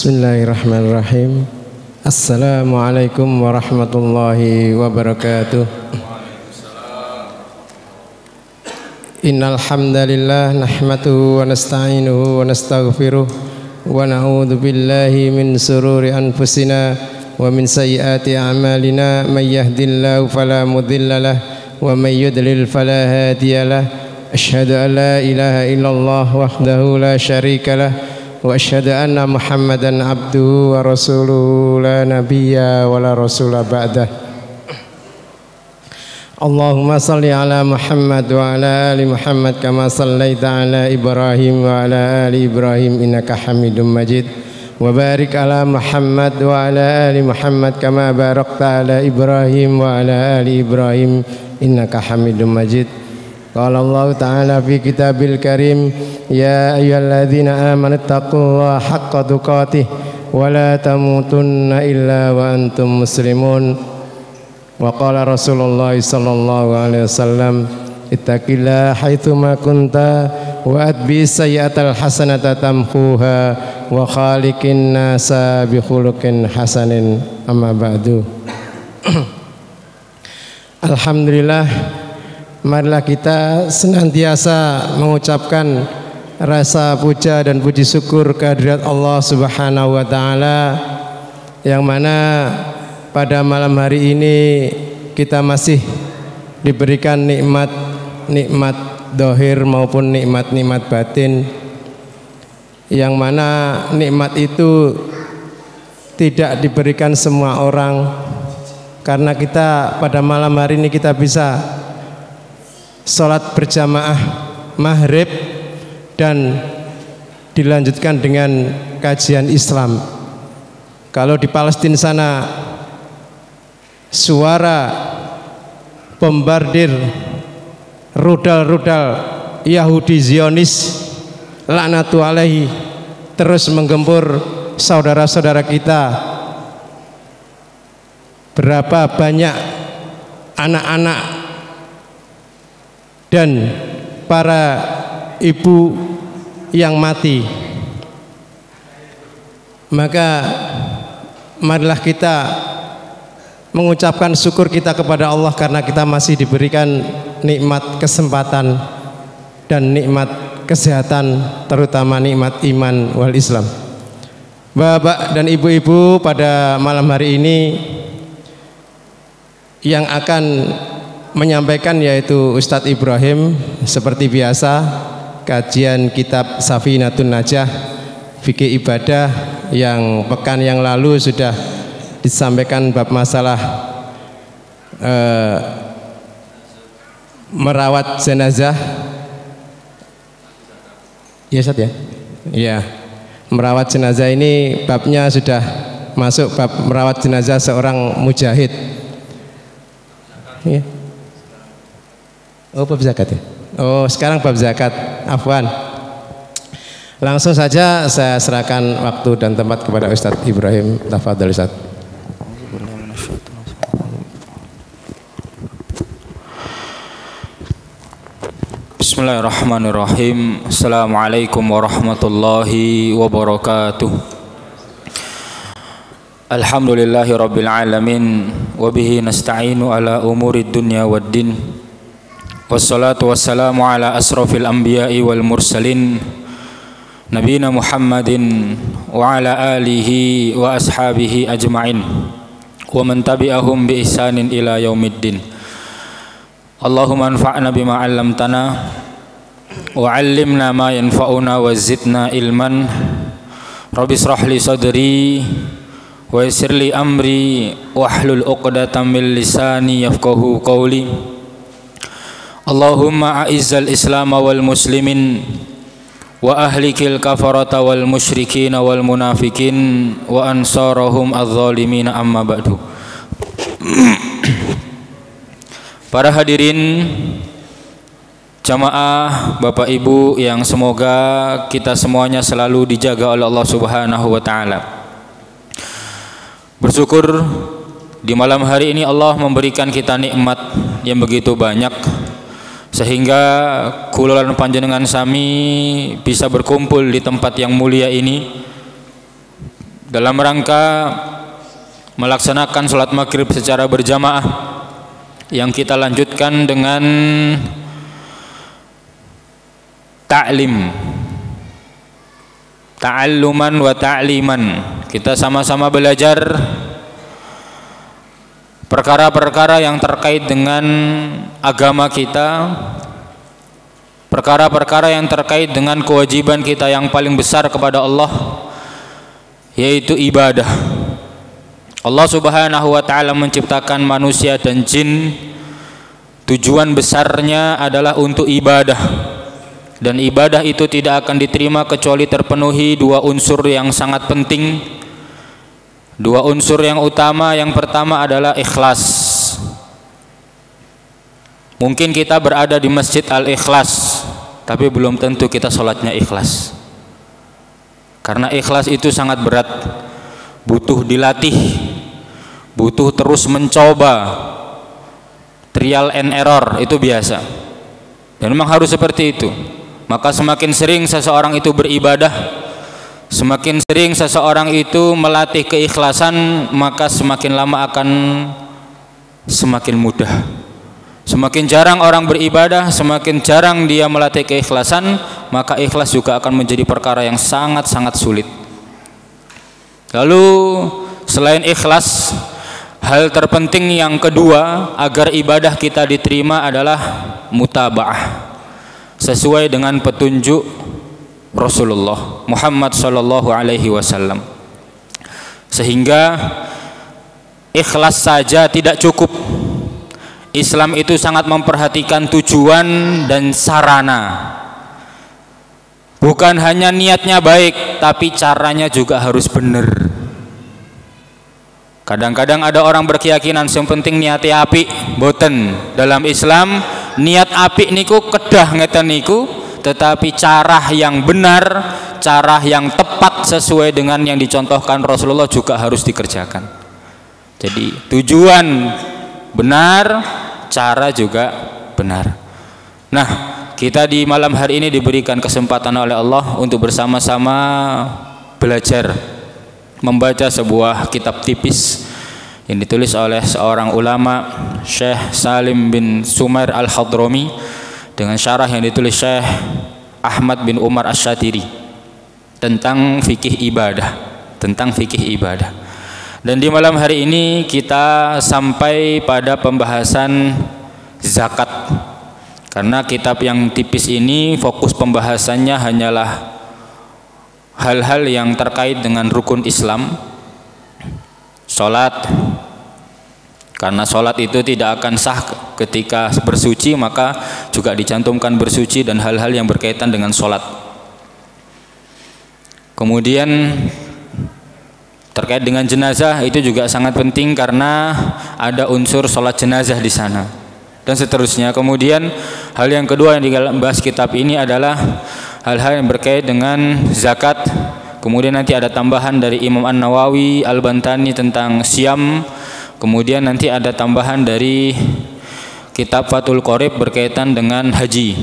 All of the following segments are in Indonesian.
Bismillahirrahmanirrahim. Assalamualaikum warahmatullahi wabarakatuh. Innal hamdalillah nahmaduhu wa nasta'inuhu wa nastaghfiruh wa na'udzu billahi min sururi anfusina wa min sayyiati a'malina may yahdihillahu fala mudilla lahu wa may yudlil fala hadiya lahu. Asyhadu an la ilaha illallah wahdahu la syarika lahu wa asyhadu anna Muhammadan abduhu wa rasuluhu la nabiyya wa la rasula ba'dah. Allahumma salli ala Muhammad wa ala ali Muhammad kama sallaita ala Ibrahim wa ala ali Ibrahim innaka Hamidum Majid. Wa barik ala Muhammad wa ala ali Muhammad kama barakta ala Ibrahim wa ala ali Ibrahim innaka Hamidum Majid. Qala Allah Ta'ala fi kitabil karim ya ayyuhalladzina amanu taqullaha haqqa tuqatih wa la tamutunna illa wa antum muslimun. Wa qala Rasulullah sallallahu alaihi wasallam ittaqillaha haitsu ma kunta wa atbi sayyi'atal hasanata tamhuha wa khaliqin nasa bi khuluqin hasanin. Amma ba'du. Alhamdulillah, marilah kita senantiasa mengucapkan rasa puja dan puji syukur kehadirat Allah Subhanahu wa Ta'ala, yang mana pada malam hari ini kita masih diberikan nikmat dohir maupun nikmat batin, yang mana nikmat itu tidak diberikan semua orang. Karena kita pada malam hari ini kita bisa sholat berjamaah maghrib dan dilanjutkan dengan kajian Islam. Kalau di Palestina sana suara bombardir rudal-rudal Yahudi Zionis laknatu alaihi terus menggempur saudara-saudara kita, berapa banyak anak-anak dan para ibu yang mati. Maka marilah kita mengucapkan syukur kita kepada Allah karena kita masih diberikan nikmat kesempatan dan nikmat kesehatan, terutama nikmat iman wal Islam. Bapak dan ibu-ibu, pada malam hari ini yang akan menyampaikan yaitu Ustadz Ibrahim. Seperti biasa, kajian kitab Safinatun Najah fikih ibadah yang pekan yang lalu sudah disampaikan bab masalah merawat jenazah. Ya Ustadz ya? Iya, merawat jenazah ini babnya sudah masuk bab merawat jenazah seorang mujahid. Ya. Oh, bab zakat ya? Oh, sekarang bab zakat. Afwan. Langsung saja saya serahkan waktu dan tempat kepada Ustadz Ibrahim. Tafadhol Ustadz. Bismillahirrahmanirrahim. Assalamualaikum warahmatullahi wabarakatuh. Alhamdulillahi rabbil alamin wa bihi nasta'inu ala umurid dunya waddin. Wassalatu wassalamu ala asrafil anbiya'i wal mursalin nabiyina Muhammadin wa ala alihi wa ashabihi ajma'in wa man tabi'ahum bi ihsanin ila yaumiddin. Allahumma anfa'na bima 'allamtana wa 'allimna ma yanfa'una wa zidna ilman. Rabbi israh li sadri wa yassir li amri wahlul 'uqdatam min lisani yafqahu qawli. Allahumma a'izzal Islam wal muslimin wa ahlikil kafarata wal musyrikin wal munafikin wa ansarahum adh-dhalimin. Amma ba'du. Para hadirin jamaah, Bapak Ibu yang semoga kita semuanya selalu dijaga oleh Allah Subhanahu wa Ta'ala. Bersyukur di malam hari ini Allah memberikan kita nikmat yang begitu banyak, sehingga kula lan panjenengan sami bisa berkumpul di tempat yang mulia ini dalam rangka melaksanakan sholat maghrib secara berjamaah yang kita lanjutkan dengan ta'alluman wa ta'liman. Kita sama-sama belajar perkara-perkara yang terkait dengan agama kita, perkara-perkara yang terkait dengan kewajiban kita yang paling besar kepada Allah, yaitu ibadah. Allah Subhanahu wa ta'ala menciptakan manusia dan jin, tujuan besarnya adalah untuk ibadah, dan ibadah itu tidak akan diterima kecuali terpenuhi dua unsur yang sangat penting, dua unsur yang utama. Yang pertama adalah ikhlas. Mungkin kita berada di Masjid Al-Ikhlas, tapi belum tentu kita sholatnya ikhlas, karena ikhlas itu sangat berat, butuh dilatih, butuh terus mencoba, trial and error, itu biasa, dan memang harus seperti itu. Maka semakin sering seseorang itu beribadah, semakin sering seseorang itu melatih keikhlasan, maka semakin lama akan semakin mudah. Semakin jarang orang beribadah, semakin jarang dia melatih keikhlasan, maka ikhlas juga akan menjadi perkara yang sangat-sangat sulit. Lalu selain ikhlas, hal terpenting yang kedua agar ibadah kita diterima adalah mutaba'ah, sesuai dengan petunjuk Rasulullah Muhammad sallallahu alaihi wasallam. Sehingga ikhlas saja tidak cukup. Islam itu sangat memperhatikan tujuan dan sarana. Bukan hanya niatnya baik, tapi caranya juga harus benar. Kadang-kadang ada orang berkeyakinan yang penting niati apik, boten. Dalam Islam niat apik niku kedah ngeten niku, tetapi cara yang benar, cara yang tepat sesuai dengan yang dicontohkan Rasulullah juga harus dikerjakan. Jadi tujuan benar, cara juga benar. Nah, kita di malam hari ini diberikan kesempatan oleh Allah untuk bersama-sama belajar membaca sebuah kitab tipis yang ditulis oleh seorang ulama, Syekh Salim bin Sumair Al-Hadrami, dengan syarah yang ditulis Syekh Ahmad bin Umar Asy-Syatiri tentang fikih ibadah, Dan di malam hari ini kita sampai pada pembahasan zakat. Karena kitab yang tipis ini fokus pembahasannya hanyalah hal-hal yang terkait dengan rukun Islam, sholat, karena sholat itu tidak akan sah ketika bersuci, maka juga dicantumkan bersuci dan hal-hal yang berkaitan dengan sholat. Kemudian terkait dengan jenazah itu juga sangat penting karena ada unsur sholat jenazah di sana, dan seterusnya. Kemudian hal yang kedua yang dibahas kitab ini adalah hal-hal yang berkait dengan zakat. Kemudian nanti ada tambahan dari Imam An-Nawawi Al-Bantani tentang siam. Kemudian nanti ada tambahan dari kitab Fathul Qorib berkaitan dengan haji.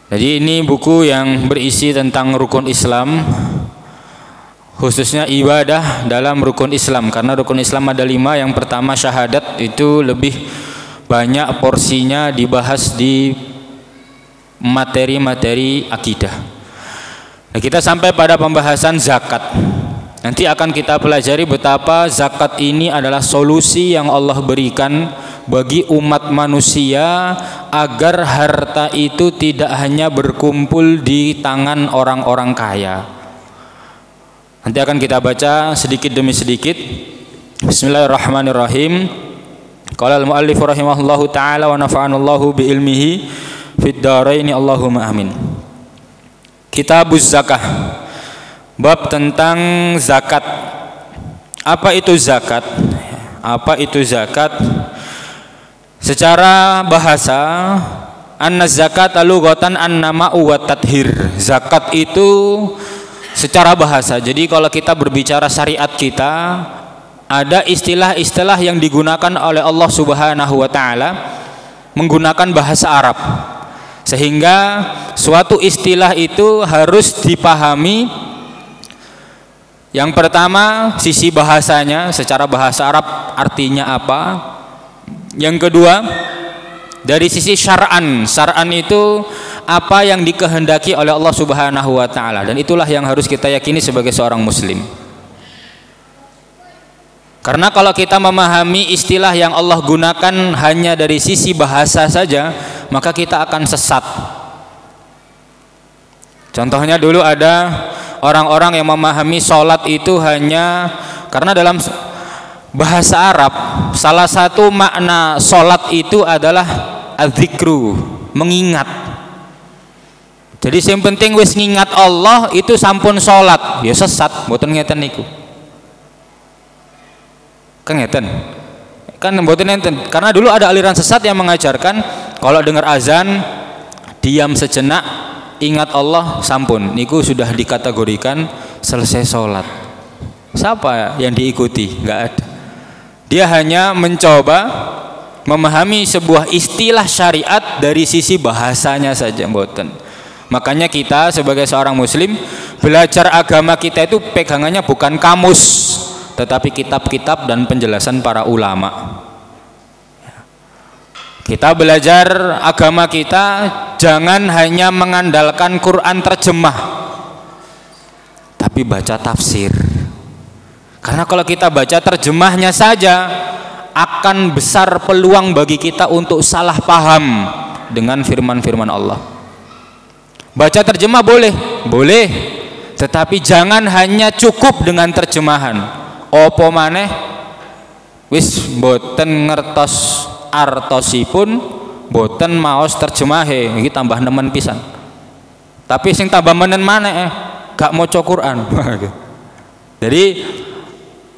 Jadi ini buku yang berisi tentang rukun Islam, khususnya ibadah dalam rukun Islam. Karena rukun Islam ada 5. Yang pertama syahadat, itu lebih banyak porsinya dibahas di materi-materi akidah. Nah, kita sampai pada pembahasan zakat. Nanti akan kita pelajari betapa zakat ini adalah solusi yang Allah berikan bagi umat manusia agar harta itu tidak hanya berkumpul di tangan orang-orang kaya. Nanti akan kita baca sedikit demi sedikit. Bismillahirrahmanirrahim. Qala al-muallif rahimahullahu taala wa nafa'anallahu bi ilmihi fid dharain Allahumma amin. Kitabuz zakah. Bab tentang zakat. Apa itu zakat? Apa itu zakat? Secara bahasa, anna zakat lughatan an-nama'u wa tathhir. Zakat itu secara bahasa. Jadi kalau kita berbicara syariat kita, ada istilah-istilah yang digunakan oleh Allah Subhanahu wa taala menggunakan bahasa Arab. Sehingga suatu istilah itu harus dipahami Yang pertama, sisi bahasanya, secara bahasa Arab artinya apa. Yang kedua, dari sisi syar'an. Syar'an itu apa yang dikehendaki oleh Allah Subhanahu wa taala, dan itulah yang harus kita yakini sebagai seorang muslim. Karena kalau kita memahami istilah yang Allah gunakan hanya dari sisi bahasa saja, maka kita akan sesat. Contohnya dulu ada orang-orang yang memahami sholat itu hanya karena dalam bahasa Arab salah satu makna sholat itu adalah adzikru, mengingat. Jadi yang penting wis ngingat Allah itu sampun sholat, ya sesat, mboten ngeten niku. Kan ngeten. Kan mboten ngeten. Karena dulu ada aliran sesat yang mengajarkan kalau dengar azan diam sejenak, ingat Allah, sampun niku sudah dikategorikan selesai sholat. Siapa yang diikuti? Enggak ada. Dia hanya mencoba memahami sebuah istilah syariat dari sisi bahasanya saja, mboten. Makanya kita sebagai seorang muslim belajar agama kita itu pegangannya bukan kamus, tetapi kitab-kitab dan penjelasan para ulama. Kita belajar agama kita jangan hanya mengandalkan Quran terjemah, tapi baca tafsir. Karena kalau kita baca terjemahnya saja, akan besar peluang bagi kita untuk salah paham dengan firman-firman Allah. Baca terjemah boleh, tetapi jangan hanya cukup dengan terjemahan. Opo maneh wis boten ngertos artosipun, boten maos terjemahe, iki tambah nemen pisan. Tapi sing tambah menen maneh gak maca Quran. Jadi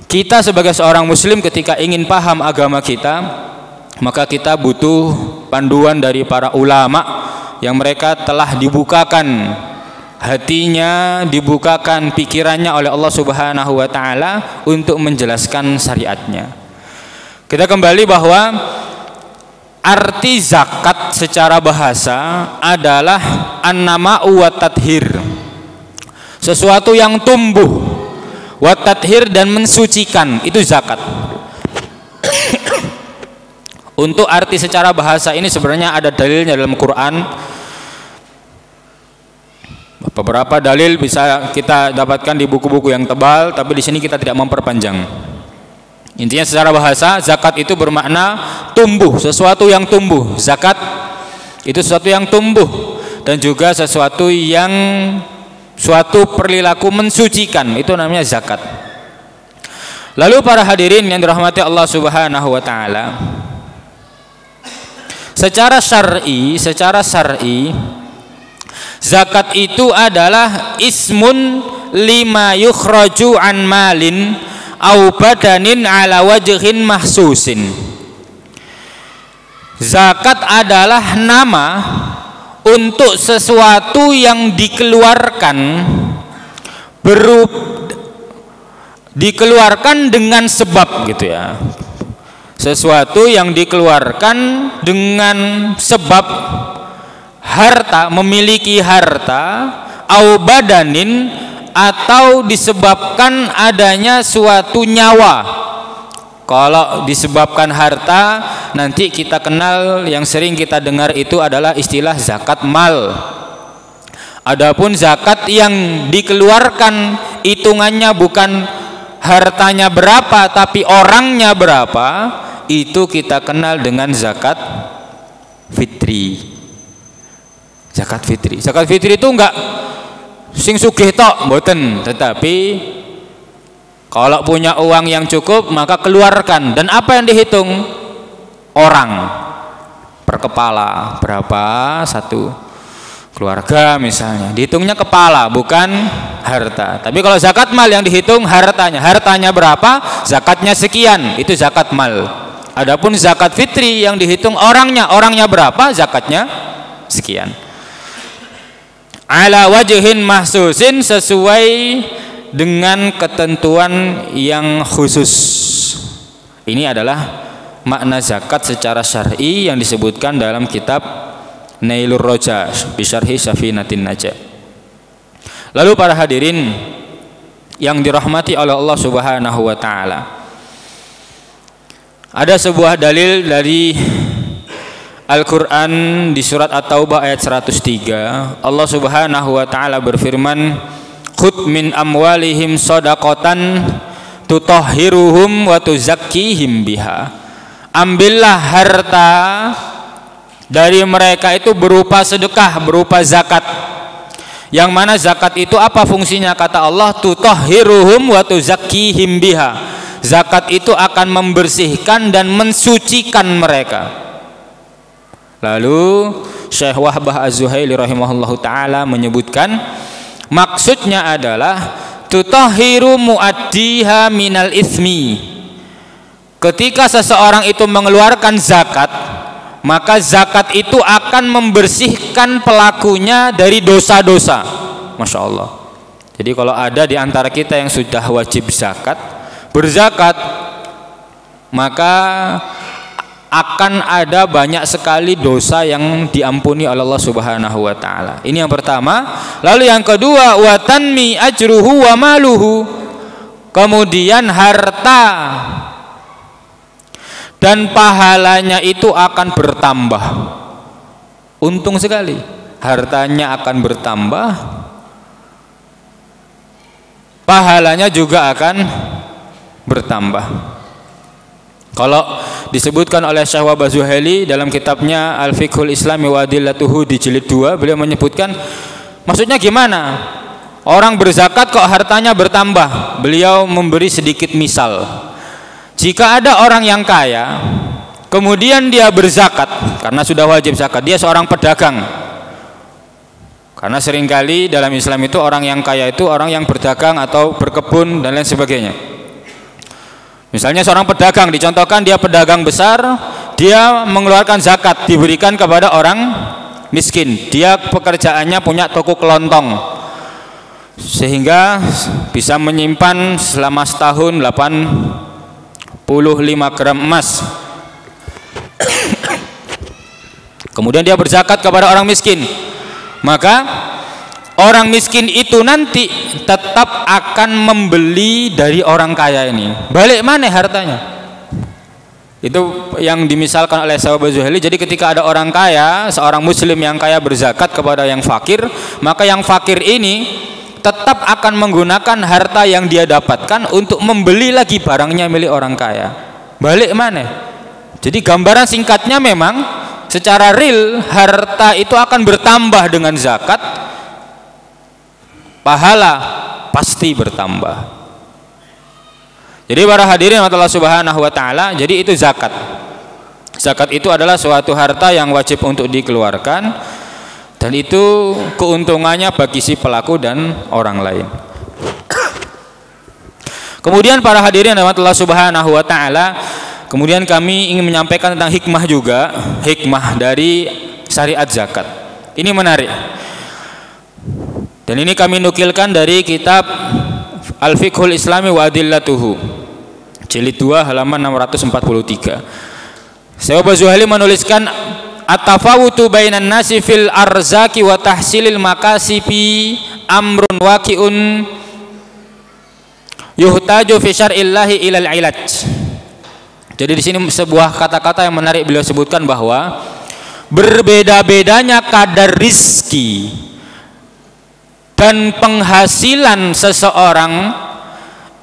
kita sebagai seorang muslim ketika ingin paham agama kita, maka kita butuh panduan dari para ulama yang mereka telah dibukakan hatinya, dibukakan pikirannya oleh Allah Subhanahu wa taala untuk menjelaskan syariatnya. Kita kembali bahwa arti zakat secara bahasa adalah an-nama'u wa tathir. Sesuatu yang tumbuh, wa tathir, dan mensucikan, itu zakat. Untuk arti secara bahasa ini sebenarnya ada dalilnya dalam Quran. Beberapa dalil bisa kita dapatkan di buku-buku yang tebal, tapi di sini kita tidak memperpanjang. Intinya secara bahasa zakat itu bermakna tumbuh, sesuatu yang tumbuh. Zakat itu sesuatu yang tumbuh dan juga sesuatu yang suatu perilaku mensucikan, itu namanya zakat. Lalu para hadirin yang dirahmati Allah Subhanahu wa taala, secara syar'i zakat itu adalah ismun lima yukhraju an malin au badanin ala wajhin mahsusin. Zakat adalah nama untuk sesuatu yang dikeluarkan dengan sebab, gitu ya. Sesuatu yang dikeluarkan dengan sebab harta, memiliki harta, au badanin, atau disebabkan adanya suatu nyawa. Kalau disebabkan harta, nanti kita kenal, yang sering kita dengar itu adalah istilah zakat mal. Adapun zakat yang dikeluarkan hitungannya bukan hartanya berapa tapi orangnya berapa, itu kita kenal dengan zakat fitri. Zakat fitri itu enggak sing sugih tok, mboten, tetapi kalau punya uang yang cukup maka keluarkan. Dan apa yang dihitung? Orang per kepala berapa, satu keluarga misalnya, dihitungnya kepala bukan harta. Tapi kalau zakat mal yang dihitung hartanya berapa, zakatnya sekian, itu zakat mal. Adapun zakat fitri yang dihitung orangnya berapa, zakatnya sekian. Ala wajhin mahsusin, sesuai dengan ketentuan yang khusus. Ini adalah makna zakat secara syar'i yang disebutkan dalam kitab Nailur Roja bi syarhi Safinatin Najah. Lalu para hadirin yang dirahmati oleh Allah Subhanahu wa taala. Ada sebuah dalil dari Al-Qur'an di surat At-Taubah ayat 103. Allah Subhanahu wa taala berfirman, "Khudh min amwalihim shadaqatan tutahhiruhum wa tuzakkihim biha." Ambillah harta dari mereka itu berupa sedekah, berupa zakat. Yang mana zakat itu apa fungsinya? Kata Allah, tutahhiruhum wa tuzakkihim biha. Zakat itu akan membersihkan dan mensucikan mereka. Lalu Syekh Wahbah Az-Zuhaili rahimahullahu taala menyebutkan maksudnya adalah tutahhiru muaddiha minal ismi. Ketika seseorang itu mengeluarkan zakat, maka zakat itu akan membersihkan pelakunya dari dosa-dosa. Masya Allah. Jadi kalau ada di antara kita yang sudah wajib zakat, berzakat, maka akan ada banyak sekali dosa yang diampuni oleh Allah Subhanahu wa taala. Ini yang pertama. Lalu yang kedua, wa tanmi ajruhu wa maluhu. Kemudian harta dan pahalanya itu akan bertambah. Untung sekali, hartanya akan bertambah, pahalanya juga akan bertambah. Kalau disebutkan oleh Syekh Wahbah Az-Zuhaili dalam kitabnya Al-Fiqhul Islami wa Adillatuhu di jilid 2, beliau menyebutkan maksudnya gimana? Orang berzakat kok hartanya bertambah? Beliau memberi sedikit misal. Jika ada orang yang kaya, kemudian dia berzakat karena sudah wajib zakat, dia seorang pedagang. Karena seringkali dalam Islam itu orang yang kaya itu orang yang berdagang atau berkebun dan lain sebagainya. Misalnya seorang pedagang, dicontohkan dia pedagang besar, dia mengeluarkan zakat, diberikan kepada orang miskin. Dia pekerjaannya punya toko kelontong, sehingga bisa menyimpan selama setahun 85 gram emas. Kemudian dia berzakat kepada orang miskin, maka orang miskin itu nanti tetap akan membeli dari orang kaya ini. Balik mana hartanya? Itu yang dimisalkan oleh Syekh Wahbah Az-Zuhaili. Jadi ketika ada orang kaya, seorang muslim yang kaya berzakat kepada yang fakir, maka yang fakir ini tetap akan menggunakan harta yang dia dapatkan untuk membeli lagi barangnya milik orang kaya. Balik mana? Jadi gambaran singkatnya memang secara real harta itu akan bertambah dengan zakat, pahala pasti bertambah. Jadi para hadirin Allah Subhanahu wa taala, jadi itu zakat. Zakat itu adalah suatu harta yang wajib untuk dikeluarkan, dan itu keuntungannya bagi si pelaku dan orang lain. Kemudian para hadirin Allah Subhanahu wa taala, kemudian kami ingin menyampaikan tentang hikmah juga, hikmah dari syariat zakat. Ini menarik. Dan ini kami nukilkan dari kitab Al-Fiqhul Islami wa Adillatuhu, jilid 2 halaman 643. Syekh Wahbah Az-Zuhaili menuliskan at-tafawutu bainan nasi fil arzaki wa tahsilil makasibi amrun waqi'un yuhtaju fi syar'illahi ilal ilaj. Jadi di sini sebuah kata-kata yang menarik beliau sebutkan bahwa berbeda-bedanya kadar rizki dan penghasilan seseorang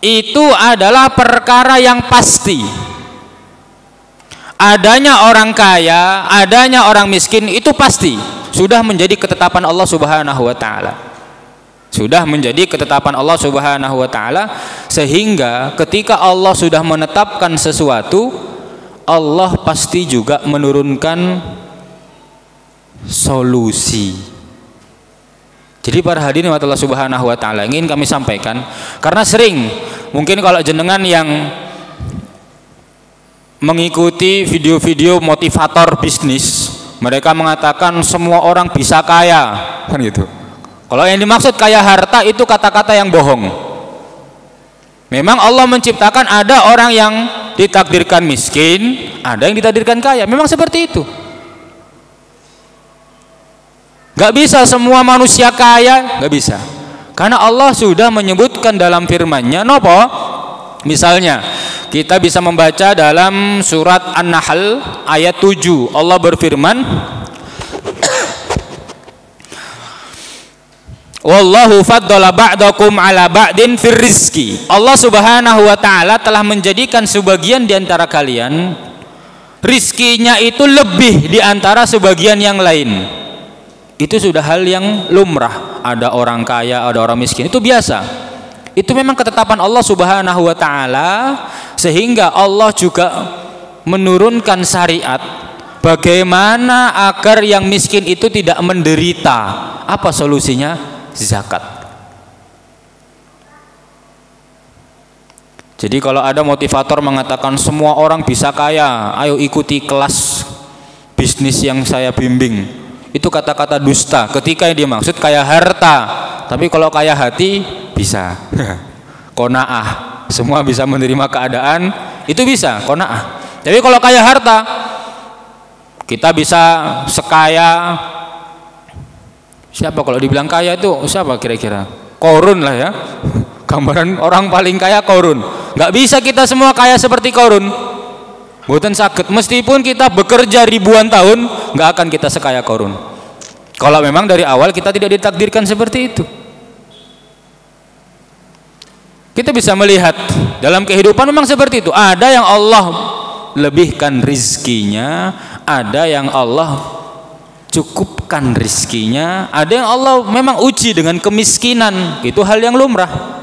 itu adalah perkara yang pasti. Adanya orang kaya, adanya orang miskin itu pasti sudah menjadi ketetapan Allah Subhanahu wa taala. Sudah menjadi ketetapan Allah Subhanahu wa taala, sehingga ketika Allah sudah menetapkan sesuatu, Allah pasti juga menurunkan solusi. Jadi para hadirin Allah Subhanahu wa taala, ingin kami sampaikan karena sering mungkin kalau jenengan yang mengikuti video-video motivator bisnis, mereka mengatakan semua orang bisa kaya, kan gitu. Kalau yang dimaksud kaya harta itu kata-kata yang bohong. Memang Allah menciptakan ada orang yang ditakdirkan miskin, ada yang ditakdirkan kaya. Memang seperti itu. Gak bisa semua manusia kaya, gak bisa. Karena Allah sudah menyebutkan dalam firman-Nya nopo? Misalnya kita bisa membaca dalam surat An-Nahl ayat 7. Allah berfirman, wallahu faddala ba'dakum ala ba'din fir rizki. Allah Subhanahu wa taala telah menjadikan sebagian di antara kalian rizkinya itu lebih di antara sebagian yang lain. Itu sudah hal yang lumrah. Ada orang kaya, ada orang miskin, itu biasa. Itu memang ketetapan Allah Subhanahu wa taala, sehingga Allah juga menurunkan syariat bagaimana agar yang miskin itu tidak menderita. Apa solusinya? Zakat. Jadi kalau ada motivator mengatakan semua orang bisa kaya, ayo ikuti kelas bisnis yang saya bimbing, itu kata-kata dusta ketika yang dimaksud kaya harta. Tapi kalau kaya hati bisa. Qanaah, semua bisa menerima keadaan, itu bisa qanaah. Jadi kalau kaya harta, kita bisa sekaya siapa kalau dibilang kaya itu siapa kira-kira? Korun lah ya. Gambaran orang paling kaya Korun. Nggak bisa kita semua kaya seperti Korun. Mboten saged, meskipun kita bekerja ribuan tahun, nggak akan kita sekaya Korun. Kalau memang dari awal kita tidak ditakdirkan seperti itu. Kita bisa melihat dalam kehidupan memang seperti itu. Ada yang Allah lebihkan rizkinya, ada yang Allah cukupkan rizkinya, ada yang Allah memang uji dengan kemiskinan. Itu hal yang lumrah.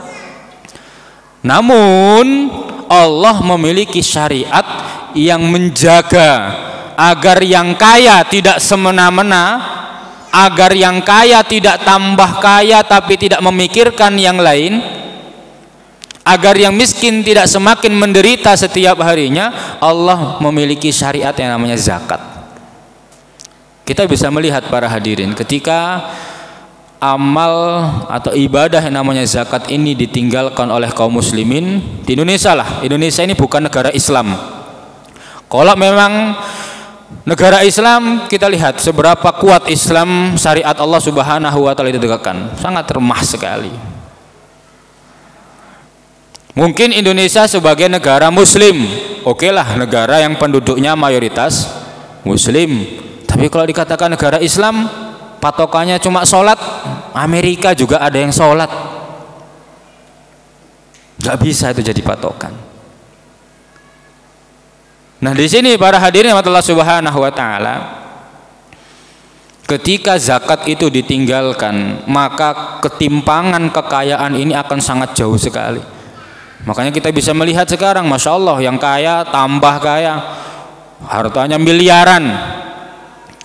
Namun Allah memiliki syariat yang menjaga agar yang kaya tidak semena-mena, agar yang kaya tidak tambah kaya tapi tidak memikirkan yang lain, agar yang miskin tidak semakin menderita setiap harinya. Allah memiliki syariat yang namanya zakat. Kita bisa melihat para hadirin, ketika amal atau ibadah yang namanya zakat ini ditinggalkan oleh kaum muslimin di Indonesia lah. Indonesia ini bukan negara Islam. Kalau memang negara Islam, kita lihat seberapa kuat Islam, syariat Allah Subhanahu wa taala ditegakkan. Sangat remah sekali. Mungkin Indonesia sebagai negara muslim, oke lah, negara yang penduduknya mayoritas muslim. Tapi kalau dikatakan negara Islam, patokannya cuma sholat, Amerika juga ada yang sholat. Gak bisa itu jadi patokan. Nah di sini para hadirin Allah Subhanahu wa taala, ketika zakat itu ditinggalkan, maka ketimpangan kekayaan ini akan sangat jauh sekali. Makanya kita bisa melihat sekarang, masya Allah, yang kaya tambah kaya, hartanya miliaran.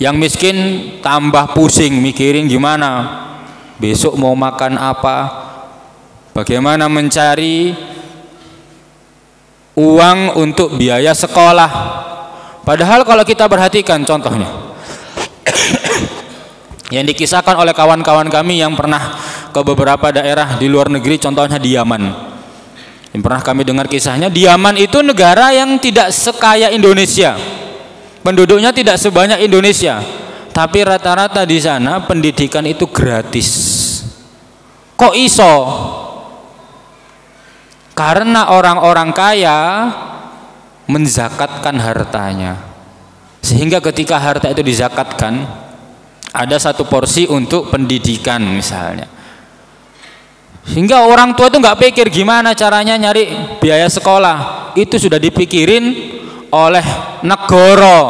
Yang miskin tambah pusing mikirin gimana besok mau makan apa, bagaimana mencari uang untuk biaya sekolah. Padahal kalau kita perhatikan contohnya yang dikisahkan oleh kawan-kawan kami yang pernah ke beberapa daerah di luar negeri, contohnya di Yaman, yang pernah kami dengar kisahnya. Di Yaman itu negara yang tidak sekaya Indonesia, penduduknya tidak sebanyak Indonesia, tapi rata-rata di sana pendidikan itu gratis. Kok iso? Karena orang-orang kaya menzakatkan hartanya, sehingga ketika harta itu dizakatkan, ada satu porsi untuk pendidikan misalnya. Sehingga orang tua itu nggak pikir gimana caranya nyari biaya sekolah, itu sudah dipikirin oleh negara.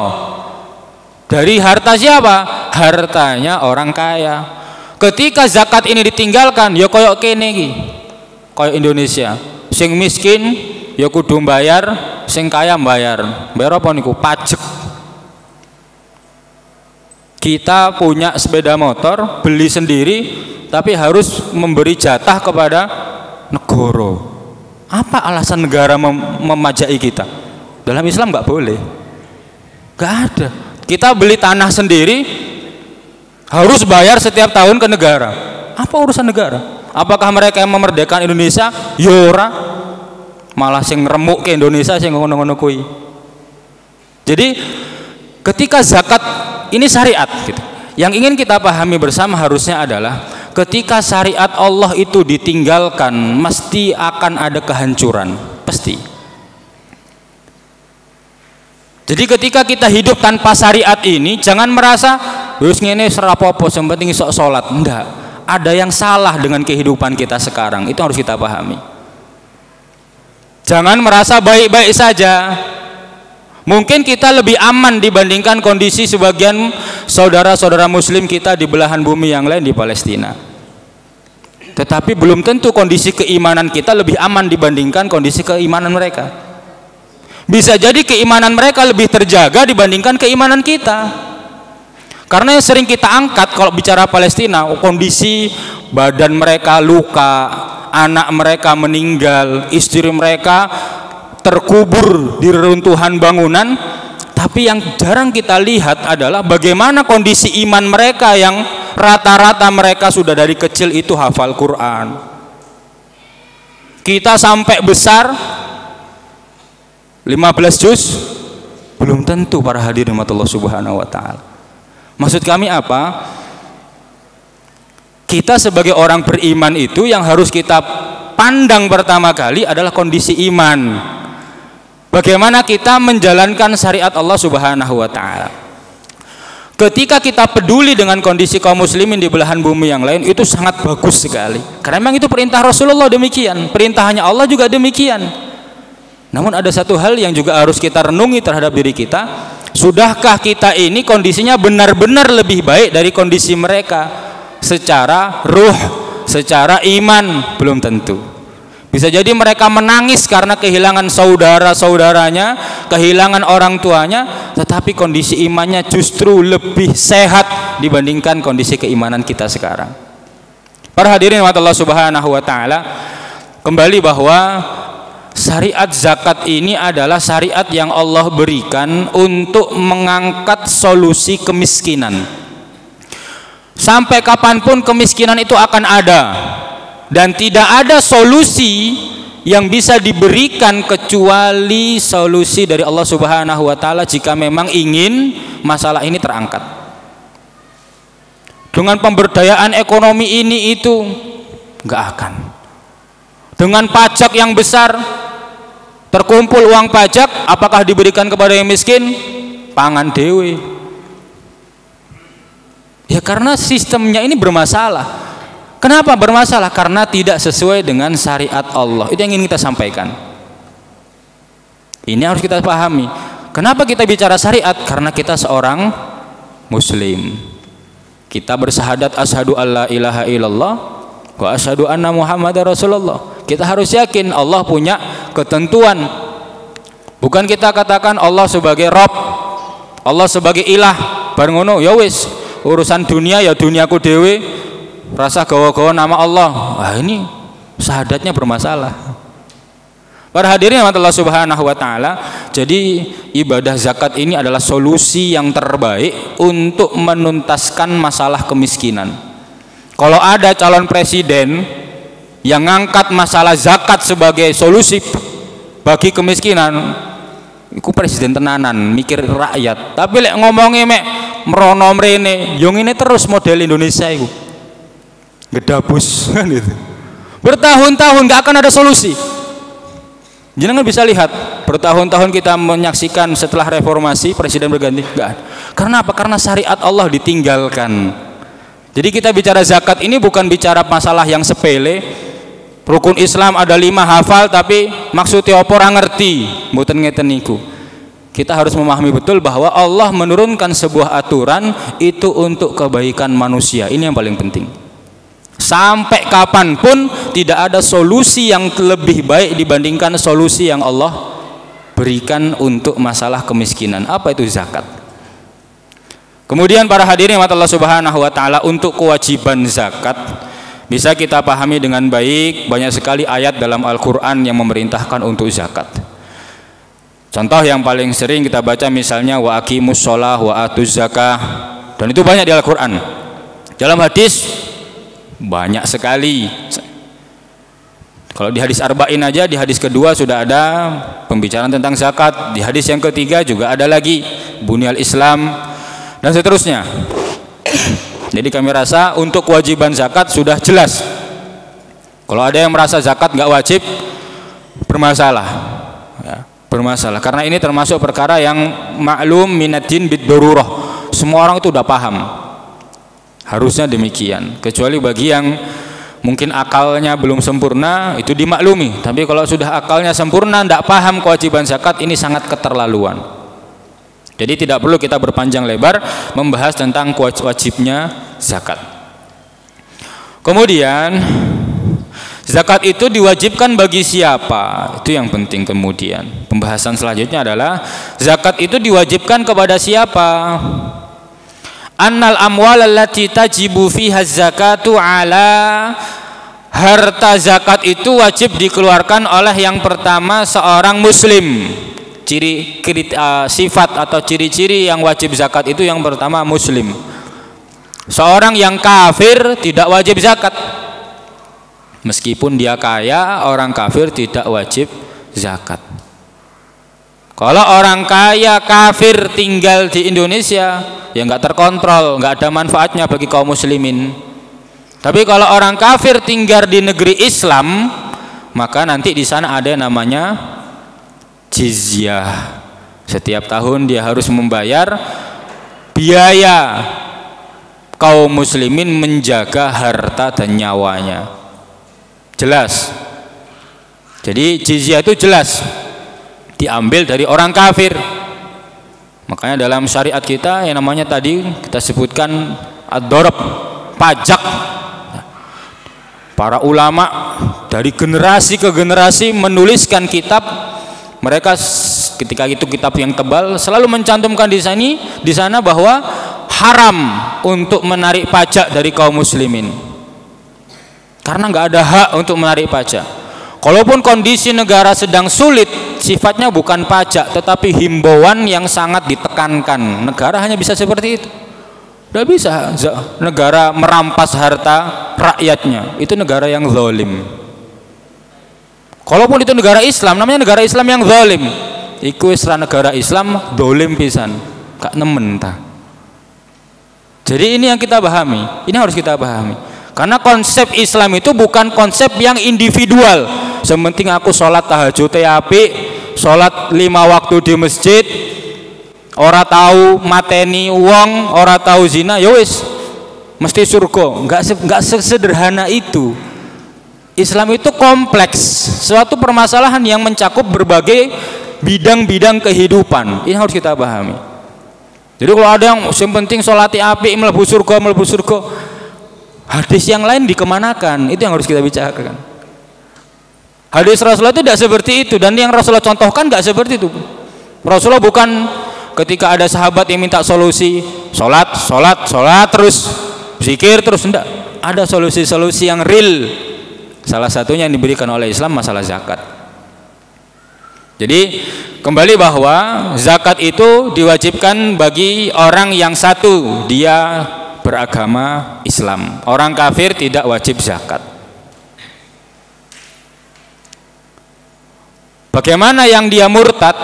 Dari harta siapa? Hartanya orang kaya. Ketika zakat ini ditinggalkan, ya koyok kene iki, koyok Indonesia, sing miskin ya kudu bayar, sing kaya bayar. Bayar apa niku? Pajak. Kita punya sepeda motor, beli sendiri, tapi harus memberi jatah kepada negara. Apa alasan negara memajai kita? Dalam Islam nggak boleh, nggak ada. Kita beli tanah sendiri harus bayar setiap tahun ke negara. Apa urusan negara? Apakah mereka yang memerdekakan Indonesia? Yora, malah sing remuk ke Indonesia sing ngono-ngono kui. Jadi ketika zakat ini syariat gitu, Yang ingin kita pahami bersama harusnya adalah ketika syariat Allah itu ditinggalkan, mesti akan ada kehancuran, pasti. Jadi ketika kita hidup tanpa syariat ini, jangan merasa wis ngene serapopo sing penting iso salat. Enggak, ada yang salah dengan kehidupan kita sekarang. Itu harus kita pahami. Jangan merasa baik-baik saja. Mungkin kita lebih aman dibandingkan kondisi sebagian saudara-saudara muslim kita di belahan bumi yang lain di Palestina. Tetapi belum tentu kondisi keimanan kita lebih aman dibandingkan kondisi keimanan mereka. Bisa jadi keimanan mereka lebih terjaga dibandingkan keimanan kita. Karena yang sering kita angkat kalau bicara Palestina, kondisi badan mereka luka, anak mereka meninggal, istri mereka terkubur di reruntuhan bangunan. Tapi yang jarang kita lihat adalah bagaimana kondisi iman mereka yang rata-rata mereka sudah dari kecil itu hafal Quran. Kita sampai besar 15 juz belum tentu para hadirin Allah Subhanahu wa taala. Maksud kami apa? Kita sebagai orang beriman itu yang harus kita pandang pertama kali adalah kondisi iman. Bagaimana kita menjalankan syariat Allah Subhanahu wa taala. Ketika kita peduli dengan kondisi kaum muslimin di belahan bumi yang lain, itu sangat bagus sekali. Karena memang itu perintah Rasulullah demikian, perintahnya Allah juga demikian. Namun ada satu hal yang juga harus kita renungi terhadap diri kita. Sudahkah kita ini kondisinya benar-benar lebih baik dari kondisi mereka secara ruh, secara iman? Belum tentu. Bisa jadi mereka menangis karena kehilangan saudara-saudaranya, kehilangan orang tuanya, tetapi kondisi imannya justru lebih sehat dibandingkan kondisi keimanan kita sekarang. Para hadirin Allah Subhanahu wa taala, kembali bahwa syariat zakat ini adalah syariat yang Allah berikan untuk mengangkat solusi kemiskinan. Sampai kapanpun kemiskinan itu akan ada, dan tidak ada solusi yang bisa diberikan kecuali solusi dari Allah Subhanahu wa taala jika memang ingin masalah ini terangkat. Dengan pemberdayaan ekonomi ini itu enggak akan. Dengan pajak yang besar, terkumpul uang pajak, apakah diberikan kepada yang miskin? Pangan dewe. Ya karena sistemnya ini bermasalah. Kenapa bermasalah? Karena tidak sesuai dengan syariat Allah. Itu yang ingin kita sampaikan. Ini harus kita pahami. Kenapa kita bicara syariat? Karena kita seorang muslim. Kita bersyahadat asyhadu alla ilaha illallah wa asyhadu anna muhammadar rasulullah. Kita harus yakin Allah punya ketentuan. Bukan kita katakan Allah sebagai Rabb, Allah sebagai ilah, bareng ngono ya wis, urusan dunia ya duniaku dewe, rasa gawa-gawa nama Allah. Wah, ini syahadatnya bermasalah. Para hadirin Allah Subhanahu wa taala, jadi ibadah zakat ini adalah solusi yang terbaik untuk menuntaskan masalah kemiskinan. Kalau ada calon presiden yang ngangkat masalah zakat sebagai solusi bagi kemiskinan, iku presiden tenanan, mikir rakyat. Tapi lek ngomongnya mek merono mrene, yo ngene terus model Indonesia iku. Gedabus kan itu. Bertahun-tahun nggak akan ada solusi. Jangan bisa lihat bertahun-tahun kita menyaksikan setelah reformasi presiden berganti, nggak ada. Karena apa? Karena syariat Allah ditinggalkan. Jadi kita bicara zakat ini bukan bicara masalah yang sepele. Rukun Islam ada 5 hafal tapi maksudnya apa ora ngerti, mboten ngeten niku. Kita harus memahami betul bahwa Allah menurunkan sebuah aturan itu untuk kebaikan manusia. Ini yang paling penting. Sampai kapanpun tidak ada solusi yang lebih baik dibandingkan solusi yang Allah berikan untuk masalah kemiskinan. Apa itu zakat? Kemudian para hadirin Allah Subhanahu wa taala, untuk kewajiban zakat bisa kita pahami dengan baik. Banyak sekali ayat dalam Al-Quran yang memerintahkan untuk zakat. Contoh yang paling sering kita baca misalnya wa aqimus sholah wa atuz zakah, dan itu banyak di Al-Quran. Dalam hadis banyak sekali. Kalau di hadis arba'in aja, di hadis kedua sudah ada pembicaraan tentang zakat. Di hadis yang ketiga juga ada lagi bunyal Islam, dan seterusnya. Jadi kami rasa untuk kewajiban zakat sudah jelas. Kalau ada yang merasa zakat nggak wajib, bermasalah, ya, bermasalah. Karena ini termasuk perkara yang maklum minatin bid-darurah. Semua orang itu udah paham. Harusnya demikian. Kecuali bagi yang mungkin akalnya belum sempurna, itu dimaklumi. Tapi kalau sudah akalnya sempurna, tidak paham kewajiban zakat, ini sangat keterlaluan. Jadi tidak perlu kita berpanjang lebar membahas tentang wajibnya zakat. Kemudian zakat itu diwajibkan bagi siapa? Itu yang penting. Kemudian pembahasan selanjutnya adalah zakat itu diwajibkan kepada siapa? Annal amwal allati tajibu fiha zakatu ala, harta zakat itu wajib dikeluarkan oleh yang pertama seorang muslim. Sifat atau ciri-ciri yang wajib zakat itu yang pertama muslim. Seorang yang kafir tidak wajib zakat. Meskipun dia kaya, orang kafir tidak wajib zakat. Kalau orang kaya kafir tinggal di Indonesia, ya nggak terkontrol, nggak ada manfaatnya bagi kaum muslimin. Tapi kalau orang kafir tinggal di negeri Islam, maka nanti di sana ada yang namanya jizyah. Setiap tahun dia harus membayar biaya kaum muslimin menjaga harta dan nyawanya. Jelas. Jadi jizyah itu jelas diambil dari orang kafir. Makanya dalam syariat kita yang namanya tadi kita sebutkan ad-darab, pajak. Para ulama dari generasi ke generasi menuliskan kitab. Mereka ketika itu kitab yang tebal selalu mencantumkan di sana bahwa haram untuk menarik pajak dari kaum muslimin. Karena nggak ada hak untuk menarik pajak. Kalaupun kondisi negara sedang sulit, sifatnya bukan pajak tetapi himbauan yang sangat ditekankan. Negara hanya bisa seperti itu. Tidak bisa negara merampas harta rakyatnya. Itu negara yang zalim. Kalaupun itu negara Islam, namanya negara Islam yang zalim. Iku isra negara Islam zalim pisan. Gak nemen ta. Jadi ini yang kita pahami. Ini harus kita pahami. Karena konsep Islam itu bukan konsep yang individual. Sementing aku sholat tahajud apik, sholat 5 waktu di masjid, ora tahu mateni wong, ora tahu zina, ya wis mesti surga. Enggak sesederhana itu. Islam itu kompleks, suatu permasalahan yang mencakup berbagai bidang-bidang kehidupan. Ini harus kita pahami. Jadi kalau ada yang penting sholati apik mlebu surga, hadis yang lain dikemanakan? Itu yang harus kita bicarakan. Hadis Rasulullah itu tidak seperti itu, dan yang Rasulullah contohkan tidak seperti itu. Rasulullah bukan ketika ada sahabat yang minta solusi sholat terus zikir terus, enggak. Ada solusi-solusi yang real. Salah satunya yang diberikan oleh Islam masalah zakat. Jadi kembali bahwa zakat itu diwajibkan bagi orang yang satu, dia beragama Islam. Orang kafir tidak wajib zakat. Bagaimana yang dia murtad?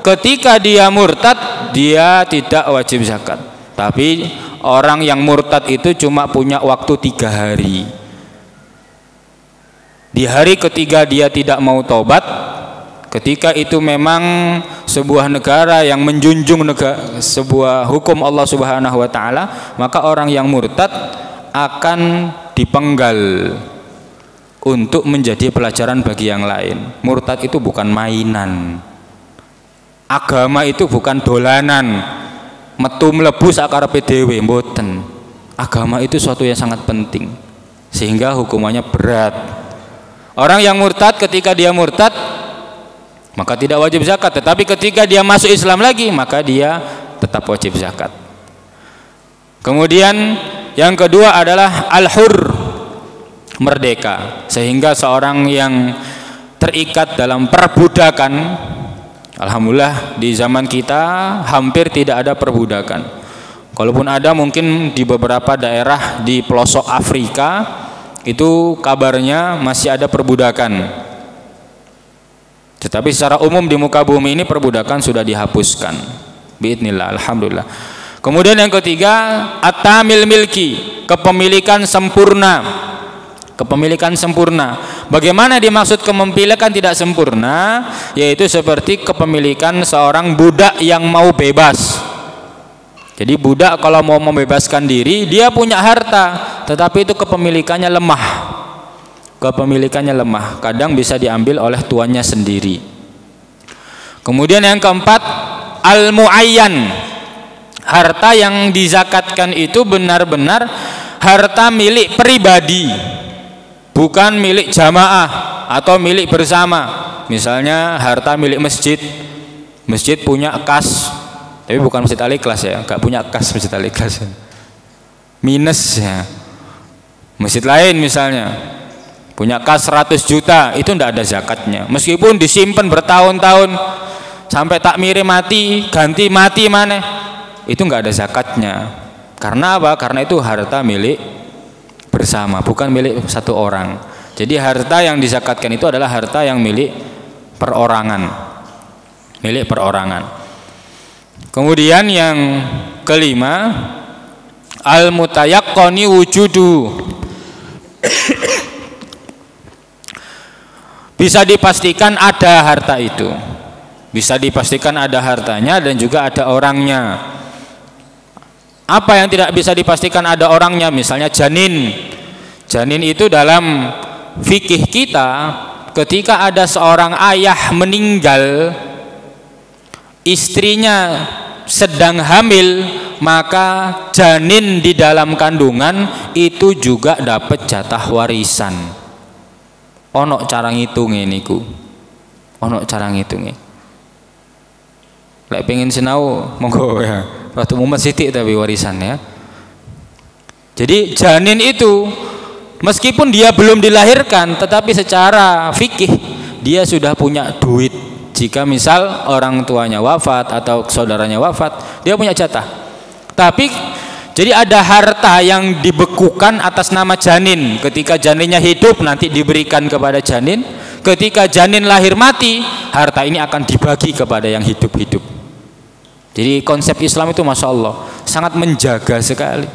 Ketika dia murtad, dia tidak wajib zakat. Tapi orang yang murtad itu cuma punya waktu 3 hari. Di hari ketiga dia tidak mau tobat. Ketika itu memang sebuah negara yang menjunjung sebuah hukum Allah Subhanahu wa taala, maka orang yang murtad akan dipenggal untuk menjadi pelajaran bagi yang lain. Murtad itu bukan mainan. Agama itu bukan dolanan. Metu mlebu sakarepe dhewe, mboten. Agama itu suatu yang sangat penting. Sehingga hukumannya berat. Orang yang murtad, ketika dia murtad maka tidak wajib zakat, tetapi ketika dia masuk Islam lagi maka dia tetap wajib zakat. Kemudian yang kedua adalah al-hur, merdeka. Sehingga seorang yang terikat dalam perbudakan, alhamdulillah di zaman kita hampir tidak ada perbudakan. Kalaupun ada mungkin di beberapa daerah di pelosok Afrika itu kabarnya masih ada perbudakan. Tetapi secara umum di muka bumi ini perbudakan sudah dihapuskan. Biidznillah, alhamdulillah. Kemudian yang ketiga, at-tamil milki, kepemilikan sempurna. Kepemilikan sempurna. Bagaimana dimaksud kepemilikan tidak sempurna? Yaitu seperti kepemilikan seorang budak yang mau bebas. Jadi budak kalau mau membebaskan diri, dia punya harta, tetapi itu kepemilikannya lemah. Kepemilikannya lemah, kadang bisa diambil oleh tuannya sendiri. Kemudian yang keempat, al-muayyan, harta yang dizakatkan itu benar-benar harta milik pribadi, bukan milik jamaah atau milik bersama. Misalnya harta milik masjid, masjid punya kas, tapi bukan masjid Al-Ikhlas ya, nggak punya kas masjid Al-Ikhlas, minus ya. Masjid lain misalnya punya kas 100 juta, itu tidak ada zakatnya, meskipun disimpan bertahun-tahun sampai takmire mati, ganti mati mana, itu nggak ada zakatnya. Karena apa? Karena itu harta milik bersama, bukan milik satu orang. Jadi harta yang dizakatkan itu adalah harta yang milik perorangan, milik perorangan. Kemudian yang kelima, al-mutayaqqani wujudu, bisa dipastikan ada harta itu, bisa dipastikan ada hartanya dan juga ada orangnya. Apa yang tidak bisa dipastikan ada orangnya? Misalnya janin. Janin itu dalam fikih kita, ketika ada seorang ayah meninggal, istrinya sedang hamil, maka janin di dalam kandungan itu juga dapat jatah warisan. Ono cara ngitungnya niku, ono cara ngitungnya. Lek pengen sinau monggo ya, waktu mumet sithik tapi warisan ya. Jadi janin itu meskipun dia belum dilahirkan, tetapi secara fikih dia sudah punya duit. Jika misal orang tuanya wafat atau saudaranya wafat, dia punya jatah. Tapi jadi ada harta yang dibekukan atas nama janin. Ketika janinnya hidup nanti diberikan kepada janin. Ketika janin lahir mati, harta ini akan dibagi kepada yang hidup-hidup. Jadi konsep Islam itu Masya Allah sangat menjaga sekali.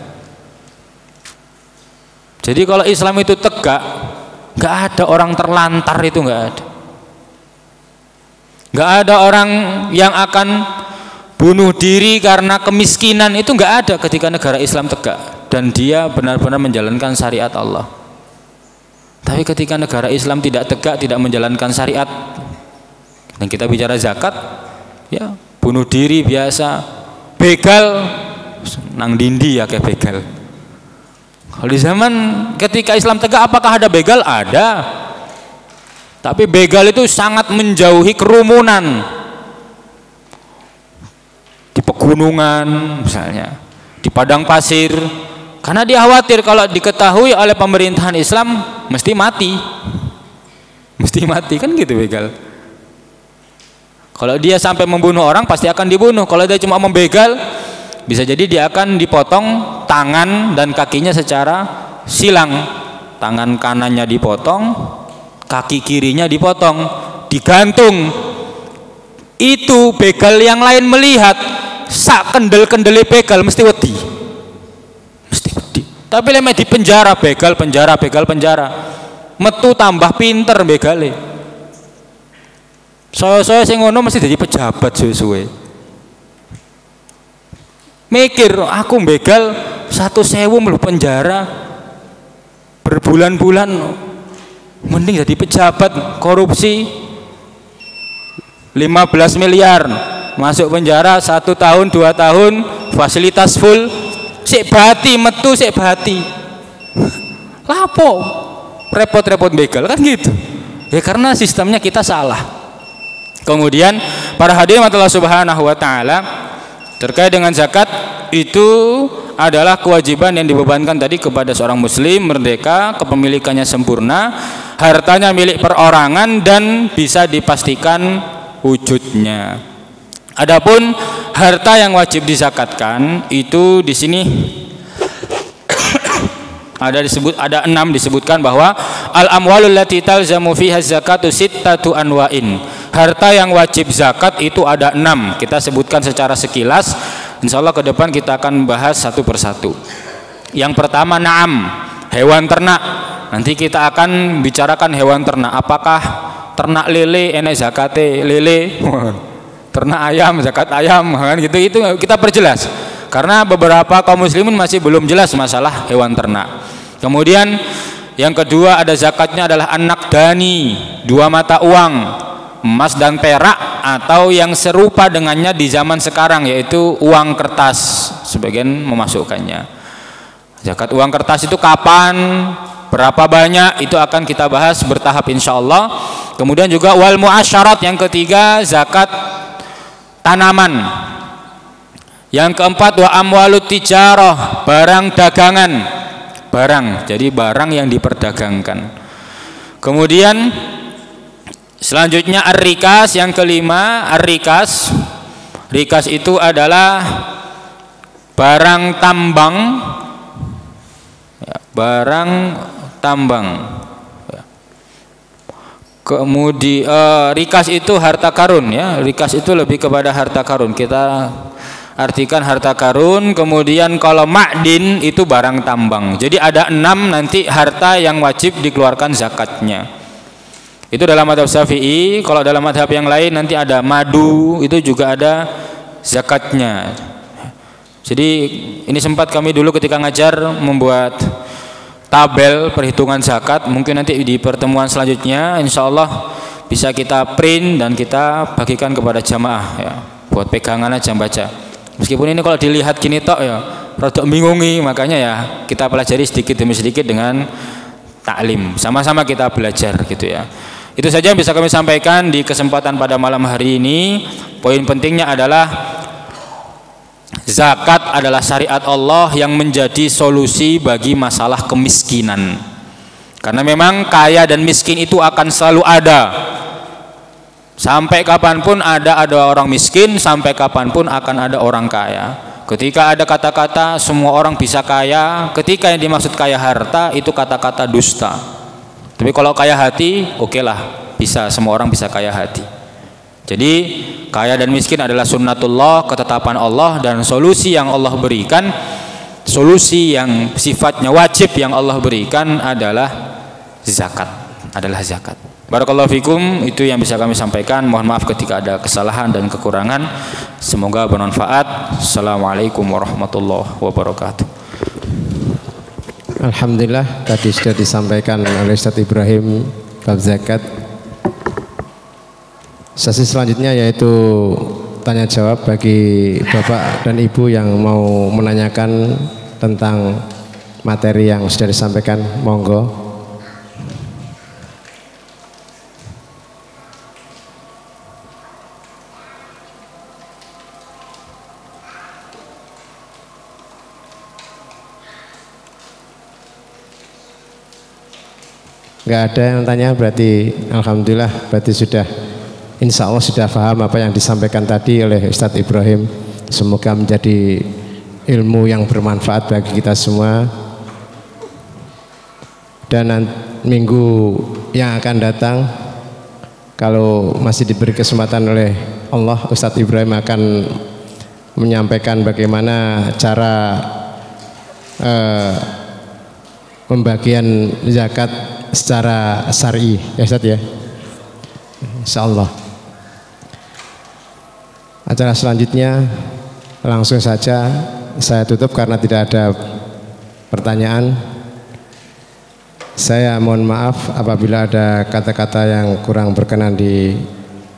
Jadi kalau Islam itu tegak, nggak ada orang terlantar, itu nggak ada. Nggak ada orang yang akan bunuh diri karena kemiskinan, itu nggak ada ketika negara Islam tegak dan dia benar-benar menjalankan syariat Allah. Tapi ketika negara Islam tidak tegak, tidak menjalankan syariat, dan kita bicara zakat, ya bunuh diri biasa, begal nang dindi ya kayak begal. Kalau di zaman ketika Islam tegak, apakah ada begal? Ada. Tapi begal itu sangat menjauhi kerumunan. Di pegunungan misalnya, di padang pasir, karena dia khawatir kalau diketahui oleh pemerintahan Islam mesti mati kan gitu begal. Kalau dia sampai membunuh orang pasti akan dibunuh. Kalau dia cuma membegal, bisa jadi dia akan dipotong tangan dan kakinya secara silang. Tangan kanannya dipotong, kaki kirinya dipotong, digantung. Itu begal yang lain melihat, sak kendel-kendeli begal mesti wedi. Mesti wedi. Tapi leme di penjara begal, penjara. Metu tambah pinter begale. Saya sing ngono mesti jadi pejabat suwe-suwe. Mikir, aku begal 1.000 melu penjara berbulan-bulan, mending jadi pejabat korupsi 15 miliar, masuk penjara 1 tahun 2 tahun, fasilitas full, sik bati metu sik bati. Lapo repot-repot begal kan gitu ya, karena sistemnya kita salah. Kemudian para hadirin Allah Subhanahu wa taala, terkait dengan zakat itu adalah kewajiban yang dibebankan tadi kepada seorang muslim, merdeka, kepemilikannya sempurna, hartanya milik perorangan dan bisa dipastikan wujudnya. Adapun harta yang wajib dizakatkan itu di sini ada 6 disebutkan bahwa al amwalul lati talzamu fiha zakatu sittatu anwa'in. Harta yang wajib zakat itu ada 6. Kita sebutkan secara sekilas. Insya Allah ke depan kita akan bahas satu persatu. Yang pertama na'am, hewan ternak. Nanti kita akan bicarakan hewan ternak. Apakah ternak lele enek zakate lele? Ternak ayam zakat ayam kan gitu, itu kita perjelas. Karena beberapa kaum muslimin masih belum jelas masalah hewan ternak. Kemudian yang kedua ada zakatnya adalah anak dani, 2 mata uang, emas dan perak, atau yang serupa dengannya di zaman sekarang yaitu uang kertas. Sebagian memasukkannya. Zakat uang kertas itu kapan, berapa banyak, itu akan kita bahas bertahap insyaallah. Kemudian juga wal muasyarat, yang ketiga zakat tanaman. Yang keempat wa amwalut tijarah, barang dagangan. Barang, jadi barang yang diperdagangkan. Kemudian selanjutnya ar-rikas, yang kelima ar-rikas. Rikas itu adalah barang tambang, ya, barang tambang. Kemudian rikas itu harta karun, ya. Rikas itu lebih kepada harta karun. Kita artikan harta karun. Kemudian kalau ma'din itu barang tambang. Jadi ada 6 nanti harta yang wajib dikeluarkan zakatnya. Itu dalam mazhab Syafi'i. Kalau dalam mazhab yang lain nanti ada madu, itu juga ada zakatnya. Jadi ini sempat kami dulu ketika ngajar membuat tabel perhitungan zakat. Mungkin nanti di pertemuan selanjutnya insya Allah bisa kita print dan kita bagikan kepada jamaah, ya, buat pegangan aja baca. Meskipun ini kalau dilihat gini tok ya rada bingungi, makanya ya kita pelajari sedikit demi sedikit dengan taklim, sama-sama kita belajar gitu ya. Itu saja yang bisa kami sampaikan di kesempatan pada malam hari ini. Poin pentingnya adalah zakat adalah syariat Allah yang menjadi solusi bagi masalah kemiskinan. Karena memang kaya dan miskin itu akan selalu ada. Sampai kapanpun ada orang miskin, sampai kapanpun akan ada orang kaya. Ketika ada kata-kata semua orang bisa kaya, ketika yang dimaksud kaya harta itu kata-kata dusta. Tapi kalau kaya hati, oke lah, bisa, semua orang bisa kaya hati. Jadi kaya dan miskin adalah sunnatullah, ketetapan Allah, dan solusi yang Allah berikan, solusi yang sifatnya wajib yang Allah berikan adalah zakat, Barakallahu fikum, itu yang bisa kami sampaikan. Mohon maaf ketika ada kesalahan dan kekurangan. Semoga bermanfaat. Assalamualaikum warahmatullahi wabarakatuh. Alhamdulillah, tadi sudah disampaikan oleh Ustaz Ibrahim bab zakat. Sesi selanjutnya yaitu tanya jawab bagi Bapak dan Ibu yang mau menanyakan tentang materi yang sudah disampaikan. Monggo. Nggak ada yang tanya, berarti alhamdulillah, berarti sudah, insya Allah sudah paham apa yang disampaikan tadi oleh Ustadz Ibrahim. Semoga menjadi ilmu yang bermanfaat bagi kita semua. Dan minggu yang akan datang, kalau masih diberi kesempatan oleh Allah, Ustadz Ibrahim akan menyampaikan bagaimana cara pembagian zakat secara syar'i, ya Ustaz ya. Insyaallah. Acara selanjutnya langsung saja saya tutup karena tidak ada pertanyaan. Saya mohon maaf apabila ada kata-kata yang kurang berkenan di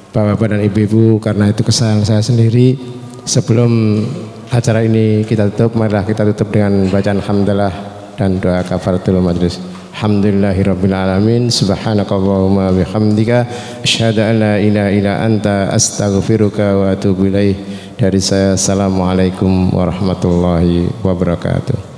Bapak-bapak dan Ibu-ibu, karena itu kesalahan saya sendiri. Sebelum acara ini kita tutup, marilah kita tutup dengan bacaan hamdalah dan doa kafaratul majlis. Alhamdulillahirabbil alamin, subhanakallahumma bihamdika asyhadu an la ilaha illa anta astaghfiruka wa atubu ilaih. Dari saya, assalamualaikum warahmatullahi wabarakatuh.